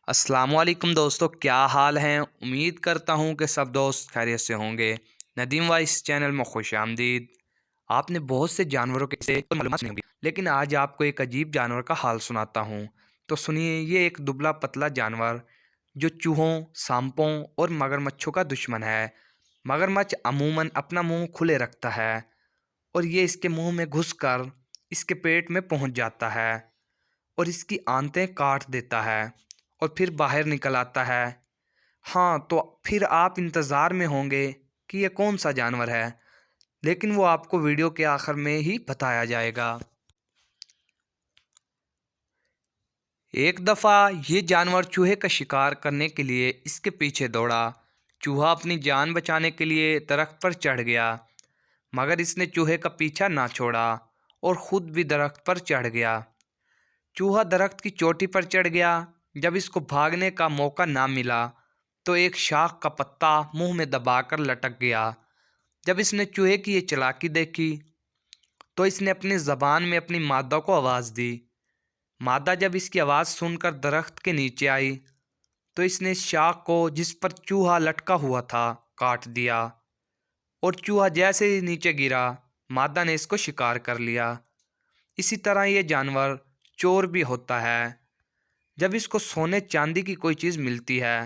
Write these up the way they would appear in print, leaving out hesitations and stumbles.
अस्सलामुअलैकुम दोस्तों, क्या हाल हैं। उम्मीद करता हूं कि सब दोस्त खैरियत से होंगे। नदीम वाइस चैनल में खुश आमदीद। आपने बहुत से जानवरों के से मालूमात सुनी होंगी, लेकिन आज आपको एक अजीब जानवर का हाल सुनाता हूं। तो सुनिए, ये एक दुबला पतला जानवर जो चूहों, सांपों और मगरमच्छों का दुश्मन है। मगरमच्छ अमूमन अपना मुंह खुले रखता है और ये इसके मुंह में घुसकर इसके पेट में पहुंच जाता है और इसकी आंतें काट देता है और फिर बाहर निकल आता है। हाँ, तो फिर आप इंतज़ार में होंगे कि ये कौन सा जानवर है, लेकिन वो आपको वीडियो के आखिर में ही बताया जाएगा। एक दफ़ा ये जानवर चूहे का शिकार करने के लिए इसके पीछे दौड़ा। चूहा अपनी जान बचाने के लिए दरख्त पर चढ़ गया, मगर इसने चूहे का पीछा ना छोड़ा और ख़ुद भी दरख्त पर चढ़ गया। चूहा दरख्त की चोटी पर चढ़ गया। जब इसको भागने का मौका ना मिला तो एक शाख का पत्ता मुंह में दबाकर लटक गया। जब इसने चूहे की ये चालाकी देखी तो इसने अपनी ज़बान में अपनी मादा को आवाज़ दी। मादा जब इसकी आवाज़ सुनकर दरख्त के नीचे आई तो इसने इस शाख को जिस पर चूहा लटका हुआ था काट दिया और चूहा जैसे ही नीचे गिरा, मादा ने इसको शिकार कर लिया। इसी तरह ये जानवर चोर भी होता है। जब इसको सोने चांदी की कोई चीज़ मिलती है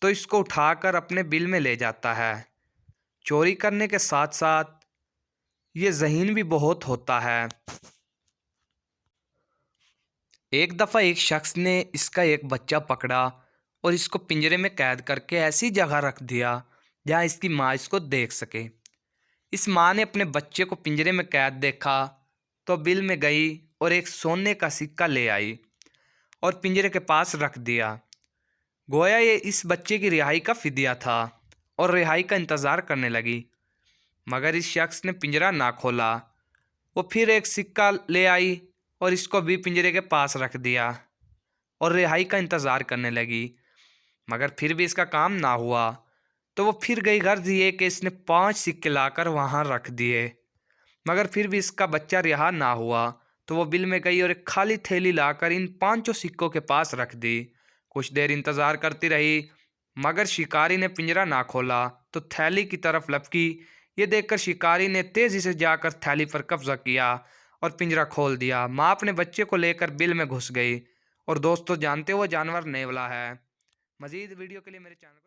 तो इसको उठाकर अपने बिल में ले जाता है। चोरी करने के साथ साथ ये ज़हीन भी बहुत होता है। एक दफ़ा एक शख्स ने इसका एक बच्चा पकड़ा और इसको पिंजरे में कैद करके ऐसी जगह रख दिया जहाँ इसकी माँ इसको देख सके। इस माँ ने अपने बच्चे को पिंजरे में कैद देखा तो बिल में गई और एक सोने का सिक्का ले आई और पिंजरे के पास रख दिया। गोया ये इस बच्चे की रिहाई का फिदिया था और रिहाई का इंतज़ार करने लगी, मगर इस शख्स ने पिंजरा ना खोला। वो फिर एक सिक्का ले आई और इसको भी पिंजरे के पास रख दिया और रिहाई का इंतज़ार करने लगी, मगर फिर भी इसका काम ना हुआ। तो वो फिर गई गर्ज ये कि इसने 5 सिक्के लाकर वहाँ रख दिए, मगर फिर भी इसका बच्चा रिहा ना हुआ। तो वो बिल में गई और एक खाली थैली लाकर इन 5 सिक्कों के पास रख दी। कुछ देर इंतज़ार करती रही, मगर शिकारी ने पिंजरा ना खोला। तो थैली की तरफ लपकी। ये देखकर शिकारी ने तेज़ी से जाकर थैली पर कब्जा किया और पिंजरा खोल दिया। माँ अपने बच्चे को लेकर बिल में घुस गई। और दोस्तों, जानते हो वो जानवर नेवला है। मज़ीद वीडियो के लिए मेरे चैनल को